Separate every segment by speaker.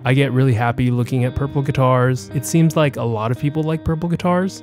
Speaker 1: I get really happy looking at purple guitars. It seems like a lot of people like purple guitars,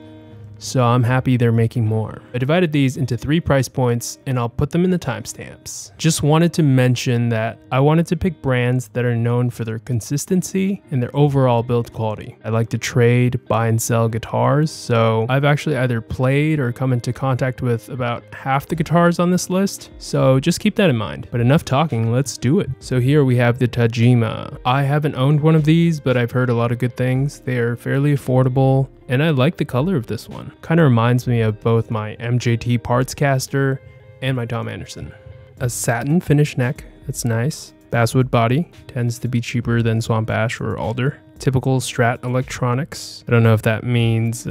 Speaker 1: so I'm happy they're making more. I divided these into 3 price points and I'll put them in the timestamps. Just wanted to mention that I wanted to pick brands that are known for their consistency and their overall build quality. I like to trade, buy and sell guitars, so I've actually either played or come into contact with about half the guitars on this list, so just keep that in mind. But enough talking, let's do it. So here we have the Tajima. I haven't owned one of these, but I've heard a lot of good things. They are fairly affordable, and I like the color of this one. Kind of reminds me of both my MJT parts caster and my Tom Anderson. A satin finish neck, that's nice. Basswood body, tends to be cheaper than Swamp Ash or Alder. Typical Strat electronics. I don't know if that means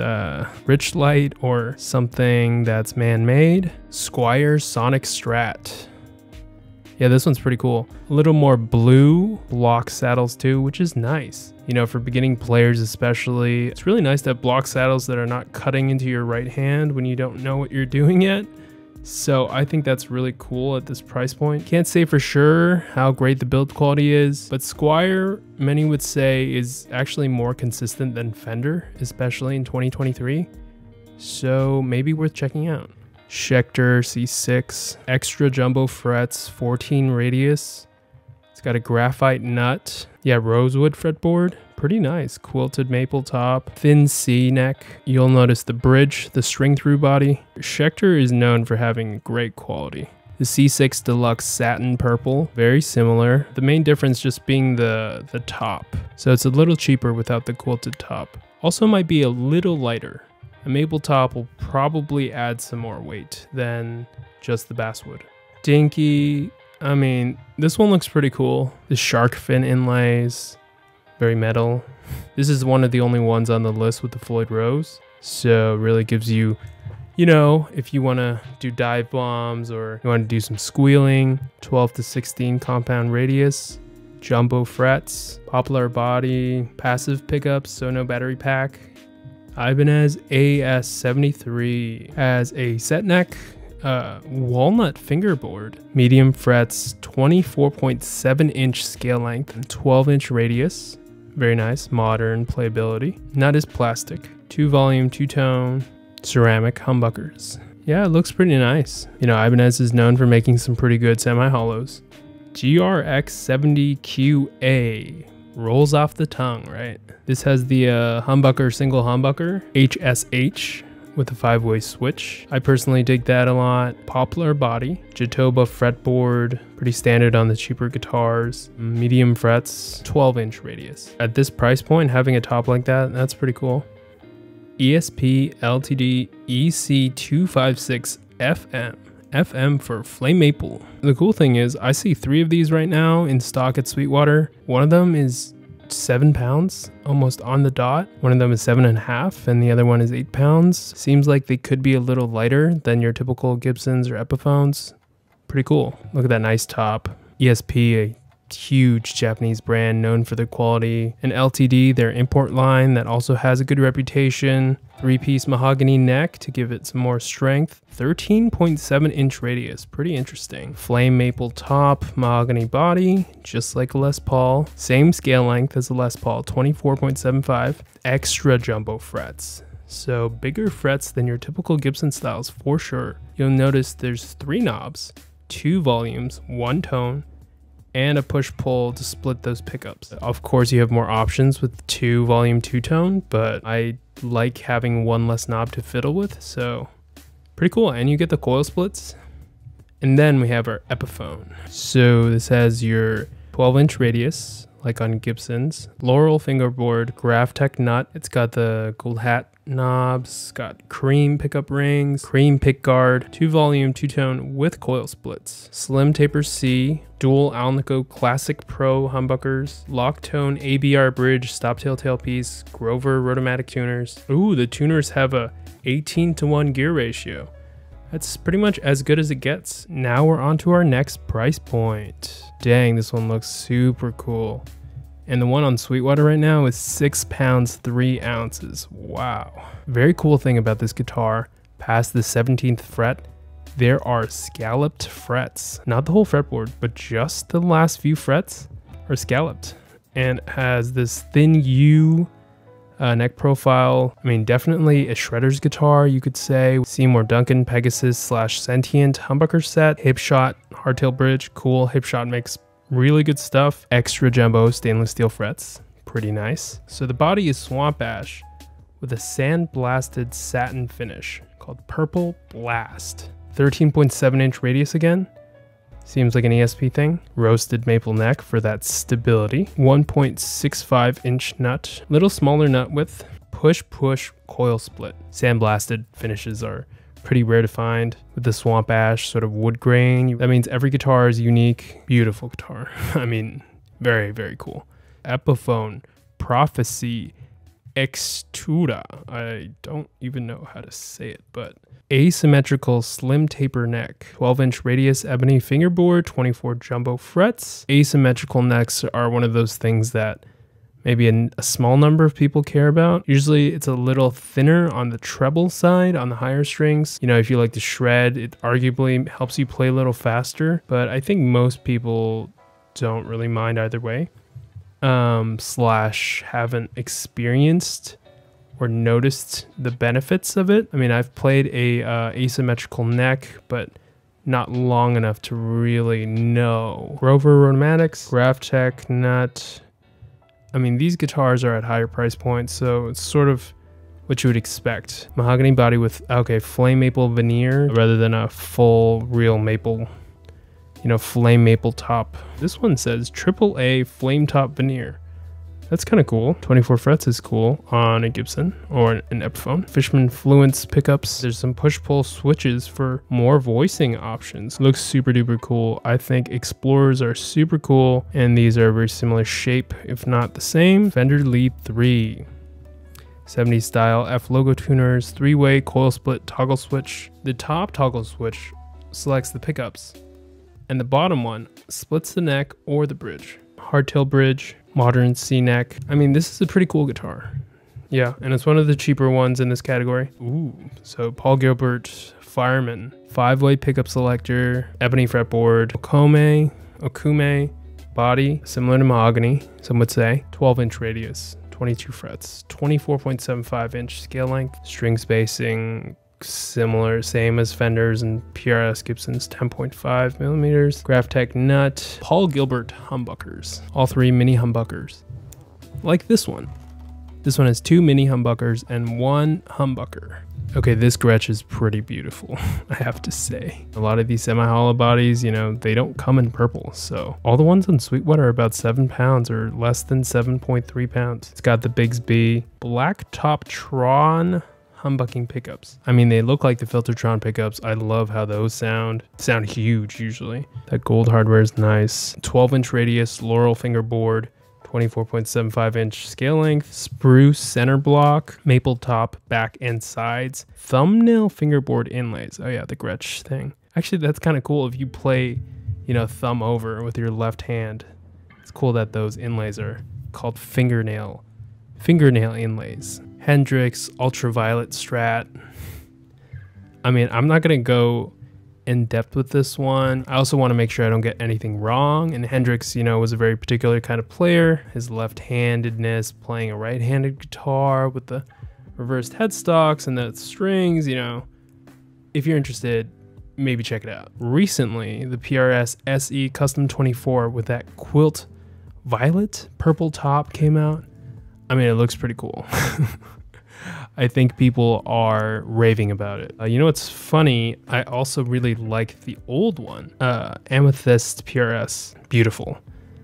Speaker 1: Rich Light or something that's man-made. Squier Sonic Strat. Yeah, this one's pretty cool. A little more blue block saddles too, which is nice. You know, for beginning players especially, it's really nice to have block saddles that are not cutting into your right hand when you don't know what you're doing yet. So I think that's really cool at this price point. Can't say for sure how great the build quality is, but Squier, many would say, is actually more consistent than Fender, especially in 2023. So maybe worth checking out. Schecter C6, extra jumbo frets, 14 radius. It's got a graphite nut. Yeah, rosewood fretboard. Pretty nice. Quilted maple top, thin C neck. You'll notice the bridge, the string through body. Schecter is known for having great quality. The C6 Deluxe Satin Purple, very similar. The main difference just being the top. So it's a little cheaper without the quilted top. Also might be a little lighter. A maple top will probably add some more weight than just the basswood. Dinky, I mean, this one looks pretty cool. The shark fin inlays, very metal. This is one of the only ones on the list with the Floyd Rose. So really gives you, you know, if you want to do dive bombs or you want to do some squealing, 12 to 16 compound radius, jumbo frets, poplar body, passive pickups, so no battery pack. Ibanez AS73 has a set neck, walnut fingerboard, medium frets, 24.7 inch scale length, and 12 inch radius. Very nice, modern playability. Nut is plastic, 2 volume, 2 tone, ceramic humbuckers. Yeah, it looks pretty nice. You know, Ibanez is known for making some pretty good semi-hollows. GRX70QA. Rolls off the tongue, right? This has the humbucker, single humbucker, HSH with a 5-way switch. I personally dig that a lot. Poplar body, Jatoba fretboard, pretty standard on the cheaper guitars. Medium frets, 12 inch radius. At this price point, having a top like that, that's pretty cool. ESP LTD EC256 FM. FM for Flame Maple. The cool thing is I see 3 of these right now in stock at Sweetwater. One of them is 7 pounds, almost on the dot. One of them is 7.5 and the other one is 8 pounds. Seems like they could be a little lighter than your typical Gibsons or Epiphones. Pretty cool. Look at that nice top. ESP, a huge Japanese brand known for their quality. And LTD, their import line that also has a good reputation. 3-piece mahogany neck to give it some more strength. 13.7 inch radius, pretty interesting. Flame maple top, mahogany body, just like a Les Paul. Same scale length as a Les Paul, 24.75. Extra jumbo frets. So bigger frets than your typical Gibson styles for sure. You'll notice there's 3 knobs, 2 volumes, 1 tone, and a push-pull to split those pickups. Of course, you have more options with 2 volume 2 tone, but I like having 1 less knob to fiddle with, so pretty cool. And you get the coil splits. And then we have our Epiphone. So this has your 12 inch radius, like on Gibson's. Laurel fingerboard, Graphtec nut. It's got the gold hat knobs, got cream pickup rings, cream pick guard, 2 volume 2 tone with coil splits. Slim taper C, dual Alnico Classic Pro humbuckers, lock tone ABR bridge, stop tail tailpiece, Grover Rotomatic tuners. Ooh, the tuners have a 18:1 gear ratio. That's pretty much as good as it gets. Now we're on to our next price point. Dang, this one looks super cool. And the one on Sweetwater right now is 6 pounds 3 ounces. Wow. Very cool thing about this guitar, past the 17th fret, there are scalloped frets. Not the whole fretboard, but just the last few frets are scalloped. and has this thin U neck profile. I mean, definitely a shredder's guitar, you could say. Seymour Duncan Pegasus / Sentient humbucker set. Hipshot hardtail bridge, cool. Hipshot makes really good stuff. Extra jumbo stainless steel frets, pretty nice. So the body is Swamp Ash with a sand-blasted satin finish called Purple Blast. 13.7-inch radius again. Seems like an ESP thing. Roasted maple neck for that stability. 1.65-inch nut. Little smaller nut width. Push coil split. Sandblasted finishes are pretty rare to find with the Swamp Ash sort of wood grain. That means every guitar is unique. Beautiful guitar. I mean, very, very cool. Epiphone Prophecy Extura. I don't even know how to say it, but asymmetrical slim taper neck, 12-inch radius ebony fingerboard, 24 jumbo frets. Asymmetrical necks are one of those things that maybe a small number of people care about. Usually it's a little thinner on the treble side, on the higher strings. You know, if you like to shred, it arguably helps you play a little faster, but I think most people don't really mind either way. Slash haven't experienced or noticed the benefits of it. I mean, I've played a asymmetrical neck, but not long enough to really know. Grover Aromatics, Graphtec nut. I mean, these guitars are at higher price points, so it's sort of what you would expect. Mahogany body with, okay, flame maple veneer rather than a full real maple, you know, flame maple top. This one says AAA flame top veneer. That's kind of cool. 24 frets is cool on a Gibson or an Epiphone. Fishman Fluence pickups. There's some push-pull switches for more voicing options. Looks super duper cool. I think Explorers are super cool, and these are a very similar shape, if not the same. Fender Lead 3. 70s style F logo tuners, 3-way coil split toggle switch. The top toggle switch selects the pickups, and the bottom one splits the neck or the bridge. Hardtail bridge, modern C-neck. I mean, this is a pretty cool guitar. Yeah, and it's one of the cheaper ones in this category. Ooh, so Paul Gilbert Fireman, 5-way pickup selector, ebony fretboard, Okume body, similar to mahogany, some would say. 12-inch radius, 22 frets, 24.75-inch scale length, string spacing, similar, same as Fenders and PRS Gibson's 10.5 millimeters. Graphtec nut, Paul Gilbert humbuckers, all 3 mini humbuckers, like this one. This one has 2 mini humbuckers and 1 humbucker. Okay, this Gretsch is pretty beautiful, I have to say. A lot of these semi-hollow bodies, you know, they don't come in purple, so all the ones on Sweetwater are about 7 pounds or less than 7.3 pounds. It's got the Bigsby black top Tron humbucking pickups. I mean, they look like the Filtertron pickups. I love how those sound huge usually. That gold hardware is nice. 12-inch radius Laurel fingerboard, 24.75-inch scale length, spruce center block, maple top, back and sides, thumbnail fingerboard inlays. Oh yeah, the Gretsch thing. Actually, that's kind of cool if you play, you know, thumb over with your left hand. It's cool that those inlays are called fingernail inlays. Hendrix ultraviolet Strat. I mean, I'm not gonna go in depth with this one. I also want to make sure I don't get anything wrong. And Hendrix, you know, was a very particular kind of player. His left-handedness, playing a right-handed guitar with the reversed headstocks and the strings, you know. If you're interested, maybe check it out. Recently, the PRS SE Custom 24 with that quilt violet purple top came out. I mean, it looks pretty cool. I think people are raving about it. You know what's funny? I also really like the old one. Amethyst PRS. Beautiful.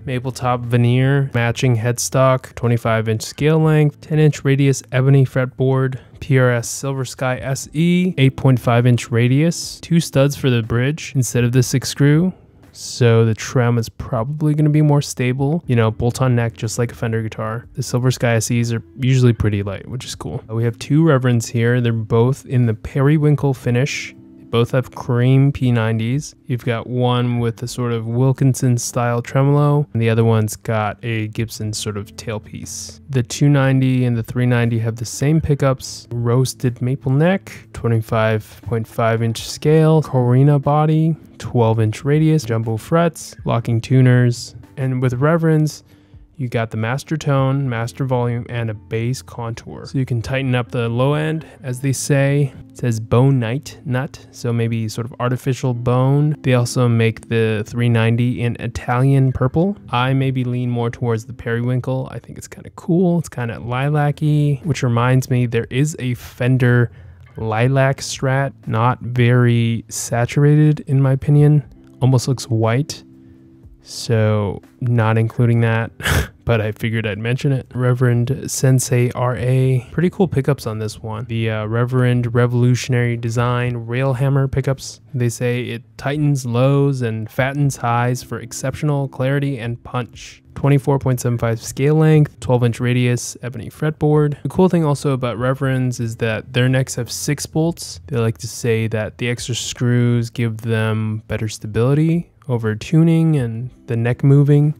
Speaker 1: Maple top veneer, matching headstock, 25-inch scale length, 10-inch radius ebony fretboard, PRS Silver Sky SE, 8.5-inch radius, 2 studs for the bridge instead of the 6 screw. So the trem is probably going to be more stable, you know, bolt-on neck, just like a Fender guitar. The Silver Sky SEs are usually pretty light, which is cool. We have 2 Reverends here. They're both in the periwinkle finish. They both have cream P90s. You've got one with a sort of Wilkinson style tremolo, and the other one's got a Gibson sort of tailpiece. The 290 and the 390 have the same pickups, roasted maple neck, 25.5-inch scale, Corina body, 12-inch radius, jumbo frets, locking tuners, and with Reverends, You got the master tone, master volume, and a bass contour. So you can tighten up the low end, as they say. It says bone nut, so maybe sort of artificial bone. They also make the 390 in Italian purple. I maybe lean more towards the periwinkle. I think it's kind of cool. It's kind of lilac-y, which reminds me there is a Fender lilac Strat, not very saturated in my opinion. Almost looks white. So not including that, but I figured I'd mention it. Reverend Sensei RA. Pretty cool pickups on this one. The Reverend Revolutionary Design rail hammer pickups. They say it tightens lows and fattens highs for exceptional clarity and punch. 24.75 scale length, 12-inch radius, ebony fretboard. The cool thing also about Reverends is that their necks have 6 bolts. They like to say that the extra screws give them better stability over tuning and the neck moving,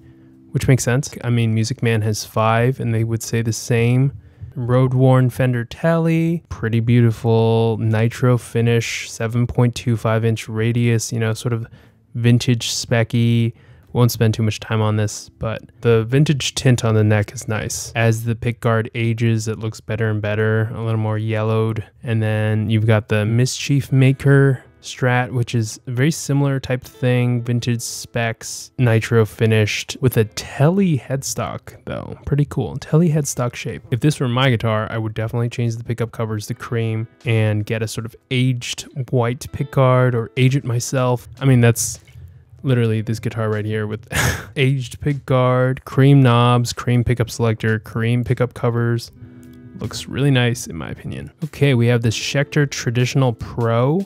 Speaker 1: which makes sense. I mean, Music Man has 5 and they would say the same. Road-worn Fender Tele, pretty beautiful nitro finish, 7.25-inch radius, you know, sort of vintage specky. Won't spend too much time on this, but the vintage tint on the neck is nice. As the pickguard ages, it looks better and better, a little more yellowed. And then you've got the Mischief Maker Strat, which is a very similar type of thing, vintage specs, nitro finished with a Tele headstock though. Pretty cool, Tele headstock shape. If this were my guitar, I would definitely change the pickup covers to cream and get a sort of aged white pickguard or age it myself. I mean, that's literally this guitar right here with aged pickguard, cream knobs, cream pickup selector, cream pickup covers. Looks really nice in my opinion. Okay, we have this Schecter Traditional Pro.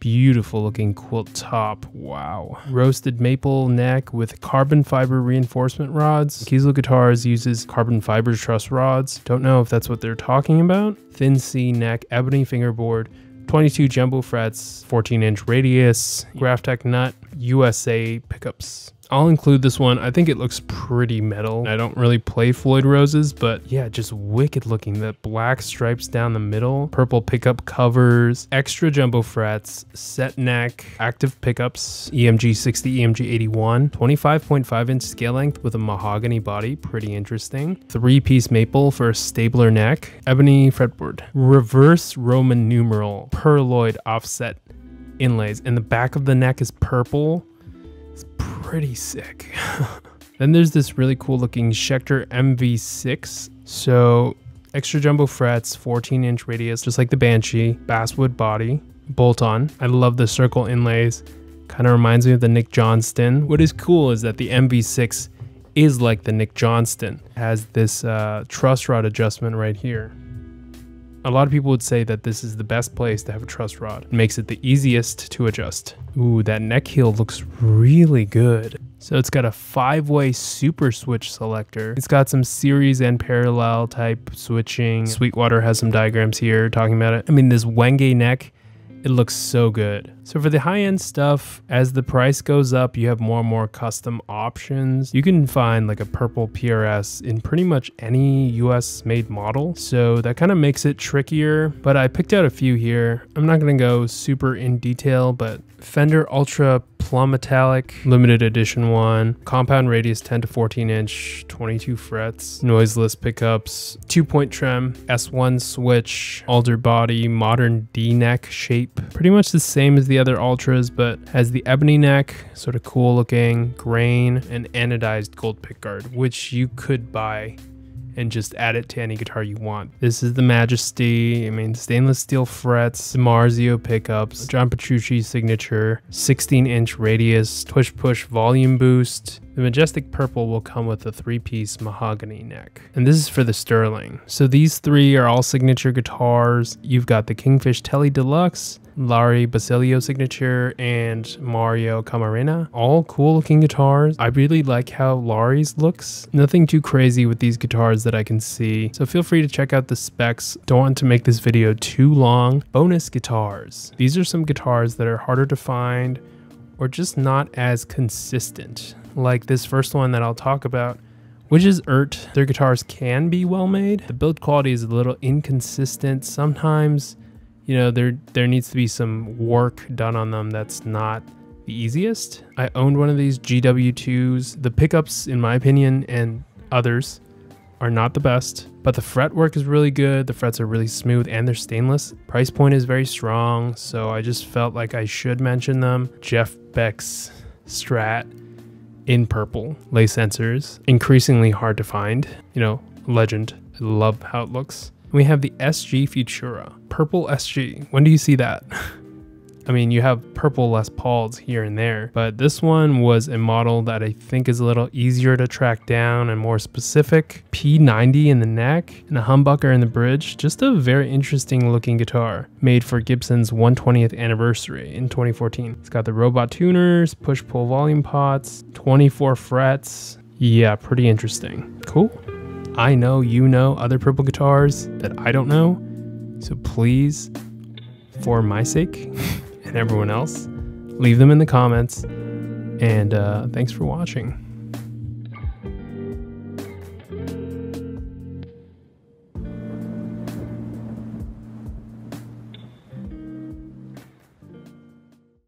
Speaker 1: Beautiful looking quilt top. Wow. Roasted maple neck with carbon fiber reinforcement rods. Kiesel Guitars uses carbon fiber truss rods. Don't know if that's what they're talking about. Thin C neck, ebony fingerboard, 22 jumbo frets, 14-inch radius, Graphtec nut, USA pickups. I'll include this one. I think it looks pretty metal. I don't really play Floyd Roses, but yeah, just wicked looking. The black stripes down the middle, purple pickup covers, extra jumbo frets, set neck, active pickups, EMG 60, EMG 81, 25.5-inch scale length with a mahogany body, pretty interesting. 3-piece maple for a stabler neck, ebony fretboard, reverse Roman numeral, pearloid offset inlays, and the back of the neck is purple. Pretty sick. Then there's this really cool looking Schecter MV6. So extra jumbo frets, 14-inch radius, just like the Banshee, basswood body, bolt on. I love the circle inlays. Kind of reminds me of the Nick Johnston. What is cool is that the MV6 is like the Nick Johnston. It has this truss rod adjustment right here. A lot of people would say that this is the best place to have a truss rod. It makes it the easiest to adjust. Ooh, that neck heel looks really good. So it's got a 5-way super switch selector. It's got some series and parallel type switching. Sweetwater has some diagrams here talking about it. I mean, this Wenge neck, it looks so good. So for the high-end stuff, as the price goes up, you have more and more custom options. You can find like a purple PRS in pretty much any US made model. So that kind of makes it trickier, but I picked out a few here. I'm not gonna go super in detail, but Fender Ultra Plum Metallic, limited edition one, compound radius 10 to 14 inch, 22 frets, noiseless pickups, 2-point trem, S1 switch, alder body, modern D-neck shape. Pretty much the same as the other Ultras, but has the ebony neck, sort of cool looking, grain, and anodized gold pickguard, which you could buy and just add it to any guitar you want. This is the Majesty, I mean, stainless steel frets, DiMarzio pickups, John Petrucci signature, 16-inch radius, push volume boost. The Majestic Purple will come with a 3-piece mahogany neck. And this is for the Sterling. So these 3 are all signature guitars. You've got the Kingfish Tele Deluxe, Larry Basilio signature, and Mario Camarena. All cool looking guitars. I really like how Larry's looks. Nothing too crazy with these guitars that I can see. So feel free to check out the specs. Don't want to make this video too long. Bonus guitars. These are some guitars that are harder to find or just not as consistent. Like this first one that I'll talk about, which is ERT. Their guitars can be well made. The build quality is a little inconsistent. Sometimes, you know, there needs to be some work done on them that's not the easiest. I owned one of these GW2s. The pickups, in my opinion, and others are not the best, but the fretwork is really good. The frets are really smooth and they're stainless. Price point is very strong, so I just felt like I should mention them. Jeff Beck's Strat in purple, lace sensors, increasingly hard to find. You know, legend. I love how it looks. We have the SG Futura, purple SG. When do you see that? I mean, you have purple Les Pauls here and there, but this one was a model that I think is a little easier to track down and more specific. P90 in the neck and a humbucker in the bridge. Just a very interesting looking guitar made for Gibson's 120th anniversary in 2014. It's got the robot tuners, push-pull volume pots, 24 frets. Yeah, pretty interesting. Cool. I know you know other purple guitars that I don't know, so please, for my sake, and everyone else, leave them in the comments, and thanks for watching.